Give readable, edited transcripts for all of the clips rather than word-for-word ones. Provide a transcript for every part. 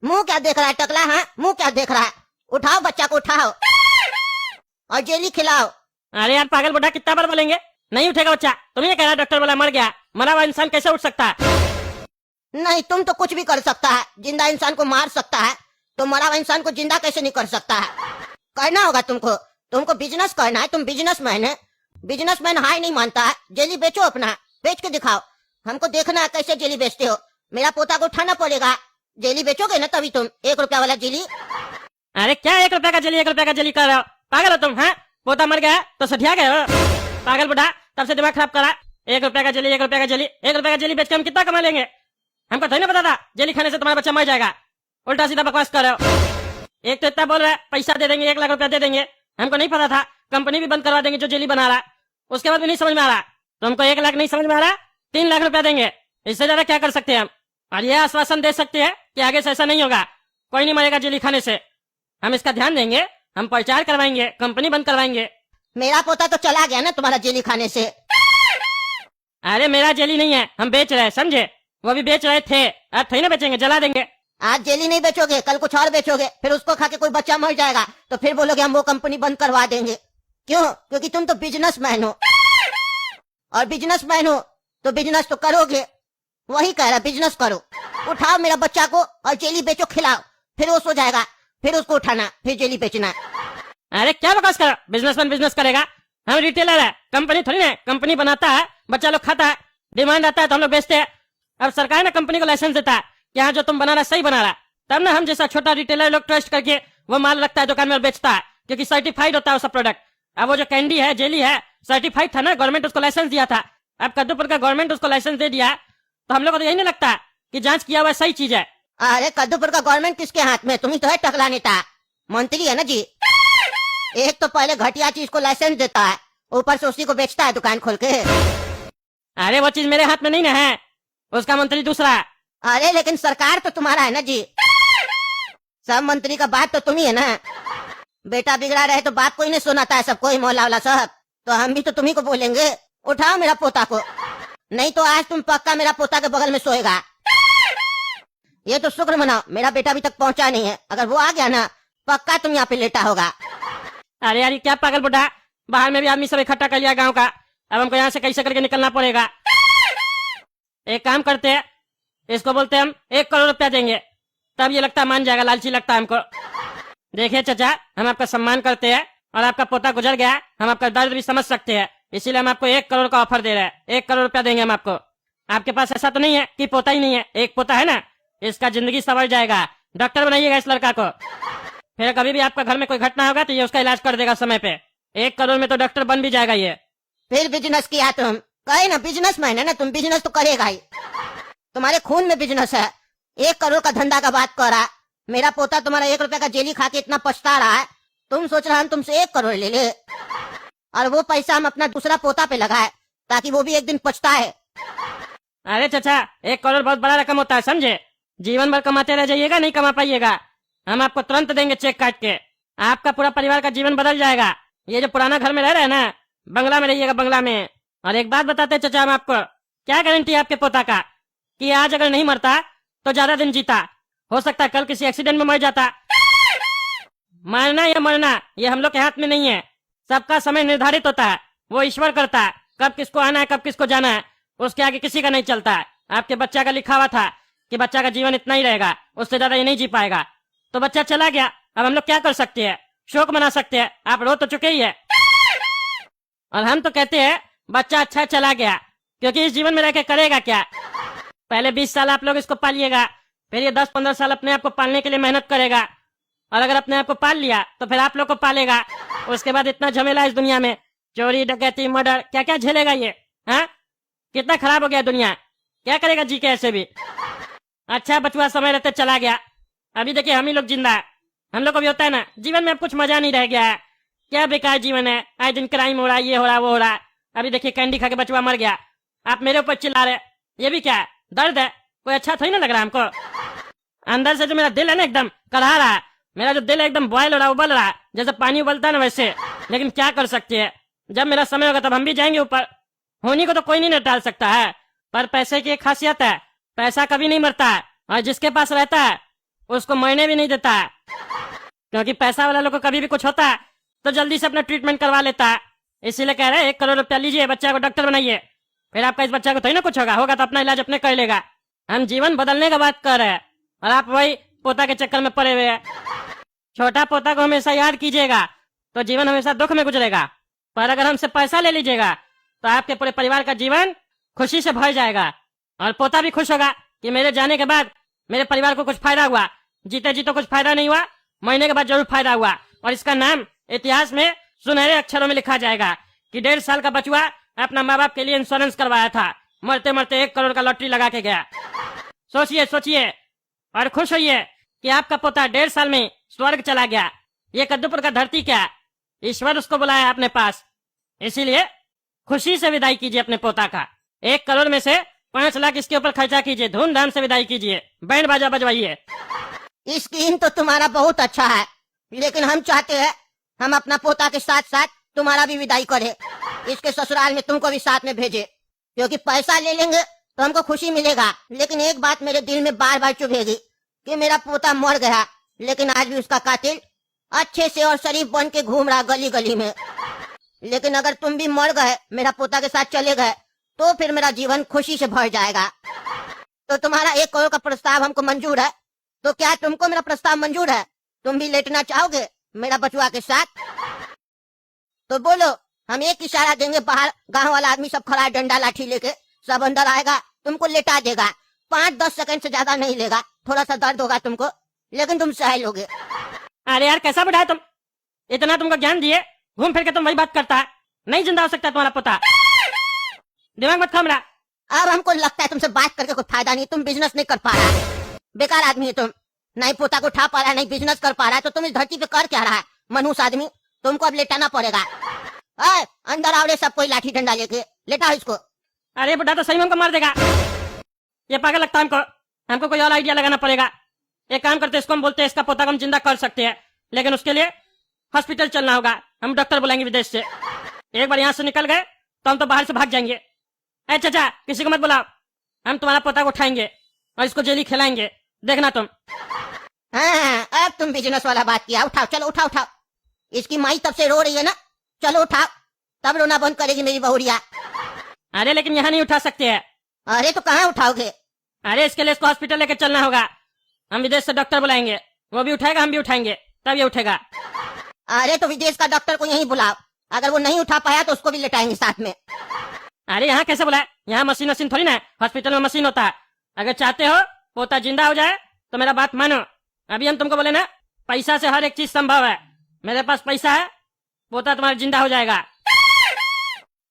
मुंह क्या देख रहा है टकला? हाँ, मुंह क्या देख रहा है? उठाओ बच्चा को, उठाओ और जेली खिलाओ। अरे यार पागल बुढ़ा, कितना बार बोलेंगे? नहीं उठेगा बच्चा। तुम ये कह रहा डॉक्टर बोला मर गया, मरा हुआ इंसान कैसे उठ सकता है? नहीं, तुम तो कुछ भी कर सकता है, जिंदा इंसान को मार सकता है, तो मरा हुआ इंसान को जिंदा कैसे नहीं कर सकता है? करना होगा तुमको, तुमको बिजनेस करना है। तुम बिजनेसमैन है, बिजनेसमैन हाई नहीं मानता है। जेली बेचो, अपना बेच के दिखाओ, हमको देखना है कैसे जेली बेचते हो। मेरा पोता को उठाना पड़ेगा। जेली बेचोगे ना तभी तुम 1 रुपया वाला जेली। अरे क्या 1 रुपया का जेली, 1 रुपया का जेली कर रहे हो? पागल हो तुम? हैं, पोता मर गया तो सठिया गए हो? पागल बुढ़ा, तब से दिमाग खराब करा। 1 रुपया का जेली, 1 रुपया का जेली, 1 रुपया का जेली बेच के हम कितना कमा लेंगे? हमको थोड़ी ना पता था जेली खाने से तुम्हारा बच्चा मर जाएगा। उल्टा सीधा बकवास कर रहे हो। एक तो इतना बोल रहा है पैसा दे देंगे, 1 लाख रुपया दे देंगे। हमको नहीं पता था कंपनी भी बंद करवा देंगे जो जेली बना रहा। उसके बाद भी नहीं समझ में आ रहा। तुमको 1 लाख नहीं समझ में आ रहा, 3 लाख रुपया देंगे। इससे ज्यादा क्या कर सकते हैं हम? और यह आश्वासन दे सकते हैं कि आगे से ऐसा नहीं होगा, कोई नहीं मरेगा जेली खाने से। हम इसका ध्यान देंगे, हम प्रचार करवाएंगे, कंपनी बंद करवाएंगे। मेरा पोता तो चला गया ना तुम्हारा जेली खाने से। अरे मेरा जेली नहीं है, हम बेच रहे हैं, समझे? वो भी बेच रहे थे, अब थोड़ी ना बेचेंगे, जला देंगे। आज जेली नहीं बेचोगे, कल कुछ और बेचोगे, फिर उसको खा के कोई बच्चा मर जाएगा तो फिर बोलोगे हम वो कंपनी बंद करवा देंगे। क्यों? क्योंकि तुम तो बिजनेसमैन हो, और बिजनेसमैन हो तो बिजनेस तो करोगे। वही कह रहा, बिजनेस करो। उठाओ मेरा बच्चा को और जेली बेचो, खिलाओ, फिर वो सो जाएगा, फिर उसको उठाना, फिर जेली बेचना। अरे क्या बकवास कर, बिजनेसमैन बिजनेस करेगा? हम रिटेलर है, कंपनी थोड़ी ना। कंपनी बनाता है, बच्चा लोग खाता है, डिमांड आता है तो हम लोग बेचते हैं। अब सरकार ने कंपनी को लाइसेंस देता है कि हाँ जो तुम बना रहा सही बना रहा, तब ना हम जैसा छोटा रिटेलर लोग ट्रस्ट करके वो माल रखता है दुकान में और बेचता है, क्योंकि सर्टिफाइड होता है वो सब प्रोडक्ट। अब वो जो कैंडी है, जेली है, सर्टिफाइड था ना, गवर्नमेंट उसको लाइसेंस दिया था। अब कद्दूपुर का गवर्नमेंट उसको लाइसेंस दे दिया, तो हम लोग को तो यही नहीं लगता कि जांच किया हुआ सही चीज है। अरे कद्दूपुर का गवर्नमेंट किसके हाथ में? तुम ही तो है टकला नेता, मंत्री है ना जी। एक तो पहले घटिया चीज को लाइसेंस देता है, ऊपर से उसी को बेचता है दुकान खोल के। अरे वो चीज मेरे हाथ में नहीं ना है, उसका मंत्री दूसरा है। अरे लेकिन सरकार तो तुम्हारा है ना जी, सब मंत्री का बात तो तुम ही है ना। बेटा बिगड़ा रहे तो बाप को ही नहीं सुनाता है, सबको ही, मोहल्ला वाला सब। तो हम भी तो तुम्ही को बोलेंगे, उठाओ मेरा पोता को, नहीं तो आज तुम पक्का मेरा पोता के बगल में सोएगा। ये तो शुक्र मनाओ मेरा बेटा अभी तक पहुंचा नहीं है, अगर वो आ गया ना पक्का तुम यहाँ पे लेटा होगा। अरे यार क्या पागल बुढ़ा, बाहर में भी आदमी सब इकट्ठा कर लिया गांव का, अब हमको यहाँ से कैसे करके निकलना पड़ेगा। एक काम करते हैं, इसको बोलते हैं हम 1 करोड़ रुपया देंगे, तब ये लगता है मान जाएगा, लालची लगता है हमको। देखिए चाचा, हम आपका सम्मान करते हैं और आपका पोता गुजर गया, हम आपका दर्द भी समझ सकते हैं, इसीलिए हम आपको 1 करोड़ का ऑफर दे रहे हैं। 1 करोड़ रुपया देंगे हम आपको। आपके पास ऐसा तो नहीं है कि पोता ही नहीं है? एक पोता है ना, इसका जिंदगी संवर जाएगा। डॉक्टर बनाइएगा इस लड़का को, फिर कभी भी आपका घर में कोई घटना होगा तो ये उसका इलाज कर देगा समय पे। 1 करोड़ में तो डॉक्टर बन भी जाएगा ये। फिर बिजनेस किया तुम, कहे ना बिजनेसमैन है ना तुम, बिजनेस तो करेगा ही, तुम्हारे खून में बिजनेस है। 1 करोड़ का धंधा का बात कर रहा, मेरा पोता तुम्हारा 1 रुपया का जेली खा के इतना पछता रहा है, तुम सोच रहे हम तुमसे 1 करोड़ ले ले, और वो पैसा हम अपना दूसरा पोता पे लगाए ताकि वो भी एक दिन पछताए। अरे चाचा, 1 करोड़ बहुत बड़ा रकम होता है, समझे? जीवन भर कमाते रह जाइएगा, नहीं कमा पाइएगा। हम आपको तुरंत देंगे चेक काट के, आपका पूरा परिवार का जीवन बदल जाएगा। ये जो पुराना घर में रह रहे हैं ना, बंगला में रहिएगा, बंगला में। और एक बात बताते चाचा हम आपको, क्या गारंटी है आपके पोता का कि आज अगर नहीं मरता तो ज्यादा दिन जीता, हो सकता है कल किसी एक्सीडेंट में मर जाता। मारना या मरना ये हम लोग के हाथ में नहीं है, सबका समय निर्धारित होता है, वो ईश्वर करता है, कब किसको आना है कब किसको जाना है, उसके आगे किसी का नहीं चलता है। आपके बच्चा का लिखा हुआ था कि बच्चा का जीवन इतना ही रहेगा, उससे ज्यादा ये नहीं जी पाएगा, तो बच्चा चला गया, अब हम लोग क्या कर सकते हैं? शोक मना सकते हैं, आप रो तो चुके ही है। और हम तो कहते हैं बच्चा अच्छा चला गया, क्योंकि इस जीवन में रह के करेगा क्या? पहले 20 साल आप लोग इसको पालिएगा, फिर ये 10-15 साल अपने आप को पालने के लिए मेहनत करेगा, और अगर अपने आप को पाल लिया तो फिर आप लोग को पालेगा। उसके बाद इतना झमेला इस दुनिया में, चोरी डकैती मर्डर, क्या क्या झेलेगा ये? हाँ, कितना खराब हो गया दुनिया, क्या करेगा जी के ऐसे भी? अच्छा बचुआ समय रहते चला गया, अभी देखिए हम ही लोग जिंदा है। हम लोग को भी होता है ना, जीवन में अब कुछ मजा नहीं रह गया है, क्या बेकार जीवन है, आए दिन क्राइम हो रहा है, ये हो रहा है वो हो रहा है। अभी देखिए कैंडी खा के बचुआ मर गया, आप मेरे ऊपर चिल्ला रहे, ये भी क्या है? दर्द है, कोई अच्छा थोड़ी ना लग रहा हमको। अंदर से जो मेरा दिल है ना एकदम कढ़ा रहा है, मेरा जो दिल है एकदम बॉयल हो रहा है, उबल रहा है, जैसे पानी उबलता है ना वैसे। लेकिन क्या कर सकते हैं, जब मेरा समय होगा तब हम भी जाएंगे ऊपर। होनी को तो कोई नहीं टाल सकता है, पर पैसे की एक खासियत है, पैसा कभी नहीं मरता है, और जिसके पास रहता है उसको मरने भी नहीं देता है, क्योंकि पैसा वाला लोग को कभी भी कुछ होता है तो जल्दी से अपना ट्रीटमेंट करवा लेता है। इसीलिए कह रहे हैं 1 करोड़ रुपया लीजिए, बच्चा को डॉक्टर बनाइए, फिर आपका इस बच्चा को थोड़ी ना कुछ होगा, होगा तो अपना इलाज अपने कर लेगा। हम जीवन बदलने का बात कर रहे हैं और आप वही पोता के चक्कर में पड़े हुए हैं। छोटा पोता को हमेशा याद कीजिएगा तो जीवन हमेशा दुख में गुजरेगा, पर अगर हमसे पैसा ले लीजिएगा तो आपके पूरे परिवार का जीवन खुशी से भर जाएगा और पोता भी खुश होगा कि मेरे जाने के बाद मेरे परिवार को कुछ फायदा हुआ। जीते जी तो कुछ फायदा नहीं हुआ, मरने के बाद जरूर फायदा हुआ, और इसका नाम इतिहास में सुनहरे अक्षरों में लिखा जाएगा कि 1.5 साल का बचुआ अपना माँ बाप के लिए इंश्योरेंस करवाया था, मरते मरते 1 करोड़ का लॉटरी लगा के गया। सोचिए सोचिए और खुश होइए कि आपका पोता 1.5 साल में स्वर्ग चला गया। ये कद्दूपुर का धरती क्या, ईश्वर उसको बुलाया अपने पास। इसीलिए खुशी से विदाई कीजिए अपने पोता का। 1 करोड़ में से 5 लाख इसके ऊपर खर्चा कीजिए, धूमधाम से विदाई कीजिए, बैंड बाजा बजवाइए। स्कीम तो तुम्हारा बहुत अच्छा है, लेकिन हम चाहते हैं हम अपना पोता के साथ साथ तुम्हारा भी विदाई करें, इसके ससुराल में तुमको भी साथ में भेजे, क्योंकि पैसा ले लेंगे तो हमको खुशी मिलेगा, लेकिन एक बात मेरे दिल में बार बार चुभेगी कि मेरा पोता मर गया, लेकिन आज भी उसका कातिल अच्छे से और शरीफ बन के घूम रहा गली गली में। लेकिन अगर तुम भी मर गए, मेरा पोता के साथ चले गए, तो फिर मेरा जीवन खुशी से भर जाएगा। तो तुम्हारा 1 करोड़ का प्रस्ताव हमको मंजूर है, तो क्या तुमको मेरा प्रस्ताव मंजूर है? तुम भी लेटना चाहोगे मेरा बचुआ के साथ? तो बोलो, हम एक इशारा देंगे, बाहर गांव वाला आदमी सब खड़ा है डंडा लाठी लेके, सब अंदर आएगा, तुमको लेटा देगा, 5-10 सेकंड से ज्यादा नहीं लेगा, थोड़ा सा दर्द होगा तुमको, लेकिन तुम सह लोगे। अरे यार कैसा बुढ़ा है तुम, इतना तुमको ज्ञान दिए, घूम फिर के तुम वही बात करता है। नहीं जिंदा हो सकता तुम्हारा पोता, दिमाग मत खामरा। अब हमको लगता है तुमसे बात करके कोई फायदा नहीं, तुम बिजनेस नहीं कर पा रहा है, बेकार आदमी है तुम, नहीं पोता को उठा पा रहा है, नहीं बिजनेस कर पा रहा है, तो तुम इस धरती पे कर क्या रहा है मनहूस आदमी? तुमको अब लेटाना पड़ेगा। अंदर आओ रे सब कोई लाठी डंडा लेके, लेटाओ इसको। अरे बुढ़ा तो सही में हमको मार देगा, ये पागल लगता है हमको। हमको कोई और आइडिया लगाना पड़ेगा। एक काम करते, इसको हम बोलते हैं इसका पोता को हम जिंदा कर सकते हैं, लेकिन उसके लिए हॉस्पिटल चलना होगा। हम डॉक्टर बुलाएंगे विदेश से। एक बार यहाँ से निकल गए तो हम तो बाहर से भाग जाएंगे। अरे चाचा किसी को मत बुलाओ, हम तुम्हारा पोता को उठाएंगे और इसको जेली खिलाएंगे, देखना तुम। हाँ, अब तुम बिजनेस वाला बात किया, उठाओ, चलो उठाओ उठाओ। इसकी माई तब से रो रही है ना, चलो उठाओ, तब रोना बंद करेगी मेरी बहुरिया। अरे लेकिन यहाँ नहीं उठा सकते हैं। अरे तो कहाँ उठाओगे? अरे इसके लिए इसको हॉस्पिटल लेकर चलना होगा। हम विदेश से डॉक्टर बुलाएंगे, वो भी उठाएगा, हम भी उठाएंगे, तब ये उठेगा। अरे तो विदेश का डॉक्टर को यहीं बुलाओ, अगर वो नहीं उठा पाया तो उसको भी लेटाएंगे साथ में। अरे यहाँ कैसे बुलाए, यहाँ मशीन वशीन थोड़ी ना है, हॉस्पिटल में मशीन होता है। अगर चाहते हो पोता जिंदा हो जाए तो मेरा बात मानो। अभी हम तुमको बोले ना, पैसा से हर एक चीज संभव है। मेरे पास पैसा है, पोता तुम्हारा जिंदा हो जाएगा।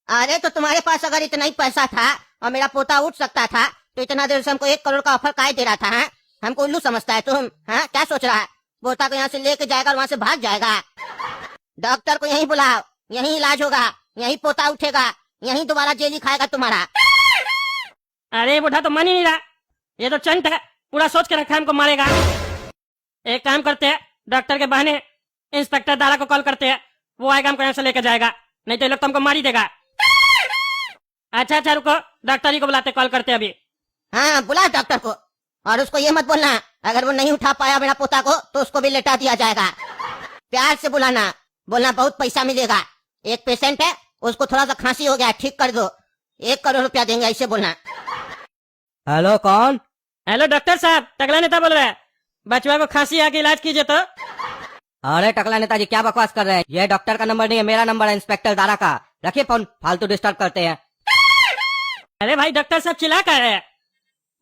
अरे तो तुम्हारे पास अगर इतना ही पैसा था और मेरा पोता उठ सकता था, तो इतना देर से हमको 1 करोड़ का ऑफर काहे दे रहा था? है हमको उल्लू समझता है तुम? हाँ क्या सोच रहा है? पोता को यहाँ से लेके जाएगा और वहाँ से भाग जाएगा। डॉक्टर को यहीं बुलाओ, यहीं इलाज होगा, यहीं पोता उठेगा, यहीं दोबारा जेली खाएगा तुम्हारा। अरे बुढ़ा तो मान ही नहीं रहा, ये तो चंट है, पूरा सोच के रखा है हमको मारेगा। एक काम करते हैं, डॉक्टर के बहाने इंस्पेक्टर दारा को कॉल करते हैं, वो आएगा हमको यहाँ से लेकर जाएगा, नहीं तो ये लोग तो हमको मार ही देगा। अच्छा अच्छा रुको, डॉक्टर ही को बुलाते, कॉल करते अभी। हाँ बुला डॉक्टर को, और उसको ये मत बोलना अगर वो नहीं उठा पाया मेरा पोता को तो उसको भी लेटा दिया जाएगा। प्यार से बुलाना, बोलना बहुत पैसा मिलेगा, एक पेशेंट है उसको थोड़ा सा खांसी हो गया, ठीक कर दो, 1 करोड़ रुपया देंगे, ऐसे बोलना। हेलो कौन? हेलो डॉक्टर साहब, टकला नेता बोल रहे हैं, बचवा को खांसी आके इलाज कीजिए तो। अरे टकला नेताजी क्या बकवास कर रहे हैं, ये डॉक्टर का नंबर नहीं है, मेरा नंबर है इंस्पेक्टर दारा का, रखिए फोन, फालतू डिस्टर्ब करते हैं। अरे भाई डॉक्टर साहब चिल्ला कर रहे हैं,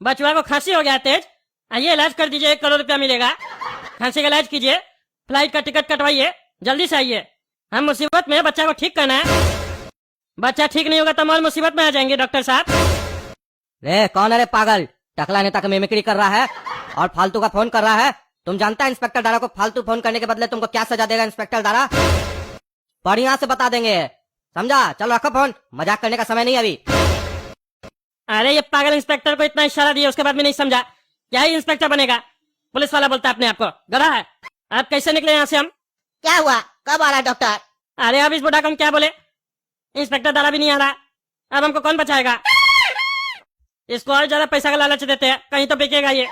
बचवा को खांसी हो गया तेज, आइए इलाज कर दीजिए, 1 करोड़ रुपया मिलेगा। खांसी का इलाज कीजिए, फ्लाइट का टिकट कटवाइए, जल्दी से आइए, हम मुसीबत में, बच्चा को ठीक करना है। बच्चा ठीक नहीं होगा तो हम और मुसीबत में आ जाएंगे डॉक्टर साहब। रे कौन है रे पागल, टकला नेता का मिमिक्री कर रहा है और फालतू का फोन कर रहा है। तुम जानता है इंस्पेक्टर दारा को फालतू फोन करने के बदले तुमको क्या सजा देगा इंस्पेक्टर दारा? बढ़िया से बता देंगे, समझा? चलो रखो फोन, मजाक करने का समय नहीं अभी। अरे ये पागल इंस्पेक्टर को इतना इशारा दिया, उसके बाद भी नहीं समझा, क्या ही इंस्पेक्टर बनेगा? पुलिस वाला बोलता है अपने आप को, गधा है। आप कैसे निकले यहाँ से हम? क्या हुआ, कब आ रहा डॉक्टर? अरे अब इस बुढ़ा को हम क्या बोले, इंस्पेक्टर दारा भी नहीं आ रहा, अब हमको कौन बचाएगा? इसको और ज्यादा पैसा का लालच देते हैं, कहीं तो बिकेगा ये।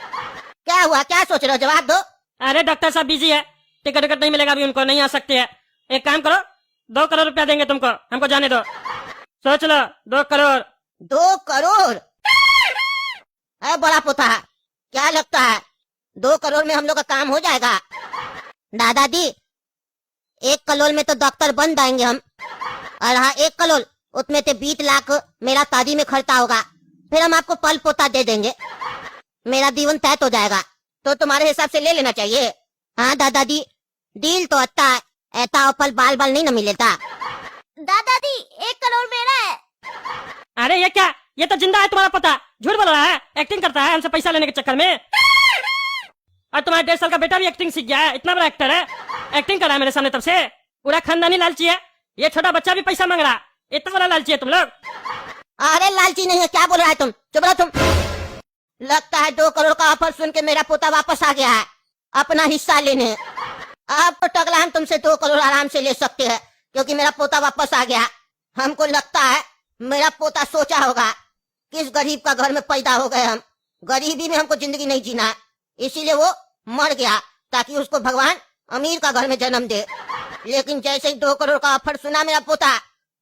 क्या हुआ, क्या सोच रहे हो, जवाब दो। अरे डॉक्टर साहब बिजी है, टिकट विकट नहीं मिलेगा अभी उनको, नहीं आ सकते है। एक काम करो, 2 करोड़ रुपया देंगे तुमको, हमको जाने दो। सोच लो, 2 करोड़। 2 करोड़? है बड़ा पोता, क्या लगता है 2 करोड़ में हम लोग का काम हो जाएगा? दादाजी 1 करोड़ में तो डॉक्टर बन जाएंगे हम, और हाँ 1 करोड़ उसमें से 20 लाख मेरा शादी में खर्चा होगा, फिर हम आपको पल पोता दे देंगे, मेरा जीवन तय हो जाएगा। तो तुम्हारे हिसाब से ले लेना चाहिए। हाँ दादाजी डील तो अच्छा है, ऐसा पल बाल बाल नहीं न मिलेगा। दादाजी 1 करोड़ मेरा है। अरे ये क्या, ये तो जिंदा है तुम्हारा पोता, झूठ बोल रहा है, एक्टिंग करता है हमसे पैसा लेने के चक्कर में। और तुम्हारे 1.5 साल का बेटा भी एक्टिंग सीख गया है, इतना बड़ा एक्टर है, एक्टिंग कर रहा है मेरे सामने तब से। पूरा खानदानी लालची है, ये छोटा बच्चा भी पैसा मांग रहा, इतना बड़ा लालची है तुम लोग। अरे लालची नहीं है, क्या बोल रहा है तुम, चुप रहो तुम। लगता है 2 करोड़ का ऑफर सुन के मेरा पोता वापस आ गया है अपना हिस्सा लेने। अब तो टकला हम तुमसे 2 करोड़ आराम से ले सकते हैं, क्योंकि मेरा पोता वापस आ गया। हमको लगता है मेरा पोता सोचा होगा किस गरीब का घर में पैदा हो गए हम, गरीबी में हमको जिंदगी नहीं जीना है, इसीलिए वो मर गया ताकि उसको भगवान अमीर का घर में जन्म दे। लेकिन जैसे ही 2 करोड़ का ऑफर सुना मेरा पोता,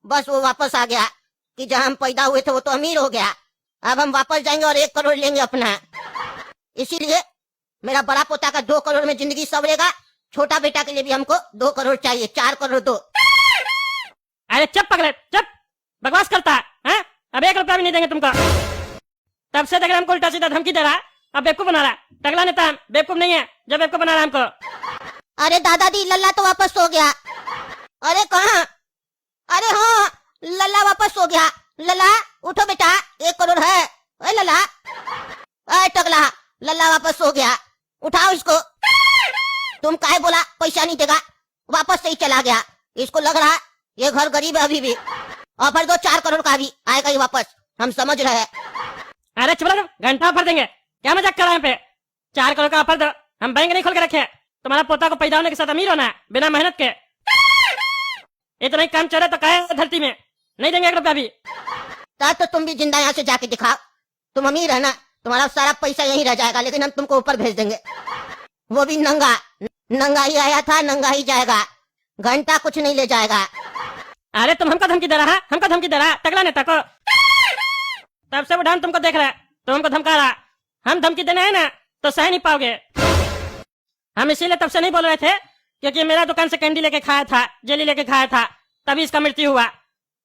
बस वो वापस आ गया कि जहाँ हम पैदा हुए थे वो तो अमीर हो गया। अब हम वापस जाएंगे और 1 करोड़ लेंगे अपना। इसीलिए मेरा बड़ा पोता का 2 करोड़ में जिंदगी सवरेगा, छोटा बेटा के लिए भी हमको 2 करोड़ चाहिए, 4 करोड़ दो। अरे चुप पगले, चुप, बकवास करता है, हैं? अब 1 रुपया भी नहीं देंगे तुमको। तब से देख रहे हमको उल्टा सीधा धमकी दे रहा है, अब बेवकूफ बना रहा है। टकला नेता हम बेवकूफ नहीं है, जब बेवकूफ बना रहा है हमको। अरे दादाजी लल्ला तो वापस हो गया। अरे कहाँ? अरे हाँ लल्ला वापस हो गया। लल्ला उठो बेटा, 1 करोड़ है। अरे लल्ला, अरे टकला, लल्ला वापस हो गया, उठाओ इसको। तुम काहे बोला पैसा नहीं देगा, वापस से ही चला गया। इसको लग रहा है ये घर गरीब है अभी भी। ऑफर दो 4 करोड़ का भी आएगा ही वापस, हम समझ रहे हैं। अरे चुप रहो, घंटा ऑफर देंगे, क्या मजाक कर रहे हैं पे। 4 करोड़ का ऑफर दो, हम बैंक नहीं खोल के रखे। तुम्हारा पोता को पैदा होने के साथ अमीर होना है बिना मेहनत के। इतना ही काम चल रहा तो कहे धरती में नहीं देंगे 1 रुपया भी। तब तो तुम भी जिंदा यहाँ से जाके दिखाओ, तुम अमीर है ना, तुम्हारा सारा पैसा यहीं रह जाएगा, लेकिन हम तुमको ऊपर भेज देंगे, वो भी नंगा। नंगा ही आया था, नंगा ही जाएगा, घंटा कुछ नहीं ले जाएगा। अरे तुम हमको धमकी दे रहा है, हमको धमकी दे रहा है टकला नेता को। तब से वो डान तुमको देख रहा है, तो हमको धमका रहा। हम धमकी देना है ना तो सह नहीं पाओगे। हम इसीलिए तब से नहीं बोल रहे थे, क्योंकि मेरा दुकान से कैंडी लेके खाया था, जेली लेके खाया था, तभी इसका मृत्यु हुआ।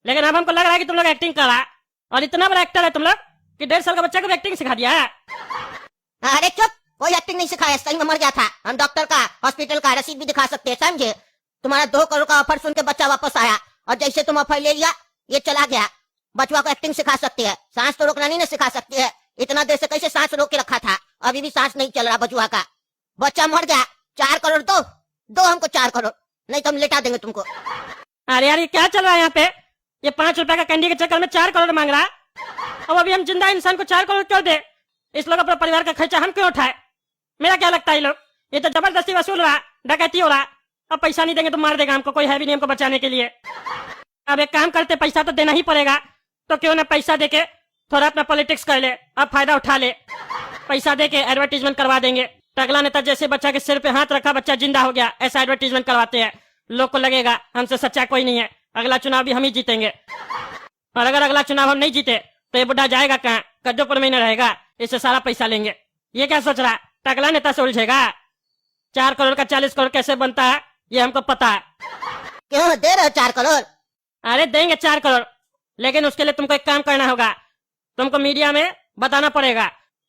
लेकिन अब हमको लग रहा है कि तुम लोग एक्टिंग कर रहा है, और इतना बड़ा एक्टर है तुम लोग कि 1.5 साल का बच्चा को भी एक्टिंग सिखा दिया है। अरे चुप, कोई एक्टिंग नहीं सिखाया, सही में मर गया था। हम डॉक्टर का, हॉस्पिटल का रसीद भी दिखा सकते हैं, समझे। तुम्हारा 2 करोड़ का ऑफर सुन के बच्चा वापस आया, और जैसे तुम ऑफर ले लिया ये चला गया। बचवा को एक्टिंग सिखा सकती है, सांस तो रोकना नहीं ना सिखा सकती है। इतना देर से कैसे सांस रोक के रखा था, अभी भी सांस नहीं चल रहा बचवा का। बच्चा मर गया, 4 करोड़ दो हमको 4 करोड़, नहीं तो हम लेटा देंगे तुमको। अरे यार ये क्या चल रहा है यहाँ पे, ये 5 रुपया का कैंडी के चक्कर में 4 करोड़ मांग रहा है। अब अभी हम जिंदा इंसान को 4 करोड़ क्यों दे, इस लोग अपने परिवार का खर्चा हम क्यों उठाए। मेरा क्या लगता है ये लोग, ये तो जबरदस्ती वसूल रहा, डकैती हो रहा। अब पैसा नहीं देंगे तो मार देगा हमको, कोई है भी नहीं हमको बचाने के लिए। अब एक काम करते, पैसा तो देना ही पड़ेगा, तो क्यों ना पैसा देके थोड़ा अपना पॉलिटिक्स कर ले, अब फायदा उठा ले। पैसा देके एडवर्टीजमेंट करवा देंगे। टकला नेता जैसे बच्चा के सिर पे हाथ रखा, बच्चा जिंदा हो गया, ऐसा एडवर्टीजमेंट करवाते हैं। लोग को लगेगा हमसे सच्चा कोई नहीं है, अगला चुनाव भी हम ही जीतेंगे। और अगर अगला चुनाव हम नहीं जीते तो ये बुढ़ा जाएगा कहाँ, कद्दूपुर में ही न रहेगा, इससे सारा पैसा लेंगे। ये क्या सोच रहा, टकला नेता से उलझेगा। 4 करोड़ का 40 करोड़ कैसे बनता है ये हमको पता है। क्यों दे रहे हो 4 करोड़? अरे देंगे 4 करोड़, लेकिन उसके लिए तुमको एक काम करना होगा। तुमको मीडिया में बताना पड़ेगा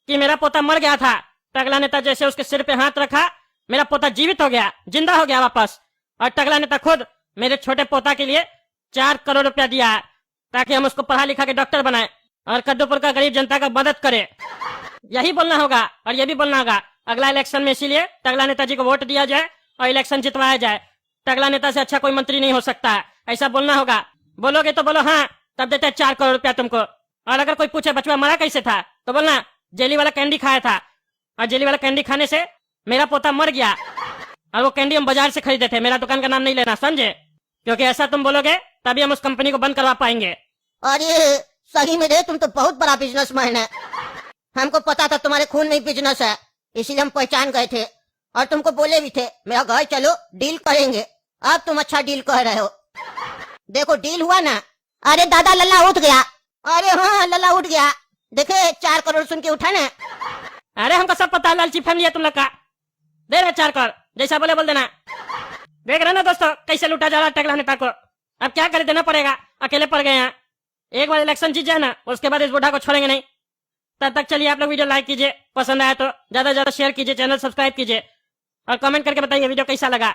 कि मेरा पोता मर गया था, टकला नेता जैसे उसके सिर पे हाथ रखा, मेरा पोता जीवित हो गया, जिंदा हो गया वापस। और टकला नेता खुद मेरे छोटे पोता के लिए 4 करोड़ रुपया दिया है, ताकि हम उसको पढ़ा लिखा के डॉक्टर बनाए और कद्दूपुर का गरीब जनता का मदद करे। यही बोलना होगा, और ये भी बोलना होगा अगला इलेक्शन में, इसीलिए टकला नेताजी को वोट दिया जाए और इलेक्शन जितवाया जाए। टकला नेता से अच्छा कोई मंत्री नहीं हो सकता है, ऐसा बोलना होगा। बोलोगे तो बोलो हाँ, तब देते 4 करोड़ रुपया तुमको। और अगर कोई पूछे बचवा मरा कैसे था, तो बोलना जेली वाला कैंडी खाया था, और जेली वाला कैंडी खाने से मेरा पोता मर गया, और वो कैंडी हम बाजार से खरीदे थे। मेरा दुकान का नाम नहीं लेना, समझे, क्योंकि ऐसा तुम बोलोगे तभी हम उस कंपनी को बंद करवा पाएंगे। और ये सही में रे, तुम तो बहुत बड़ा बिजनेसमैन है। हमको पता था तुम्हारे खून नहीं बिजनेस है, इसीलिए हम पहचान गए थे और तुमको बोले भी थे मेरा घर चलो डील करेंगे। अब तुम अच्छा डील कह रहे हो। देखो डील हुआ ना। अरे दादा लल्ला उठ गया। अरे हाँ लल्ला उठ गया। देखे 4 करोड़ सुन के उठा ना। अरे हमको सब पता है, लालची फैमिली है तुम लोग का। दे रहे 4 करोड़, जैसा बोले बोल देना। देख रहे ना दोस्तों कैसे लूटा जा रहा है टकला नेता को। अब क्या करे, देना पड़ेगा, अकेले पड़ गए हैं। एक बार इलेक्शन जीत जाए ना, उसके बाद इस बूढ़ा को छोड़ेंगे नहीं। तब तक चलिए आप लोग वीडियो लाइक कीजिए, पसंद आया तो ज्यादा से ज्यादा शेयर कीजिए, चैनल सब्सक्राइब कीजिए और कमेंट करके बताइए वीडियो कैसा लगा।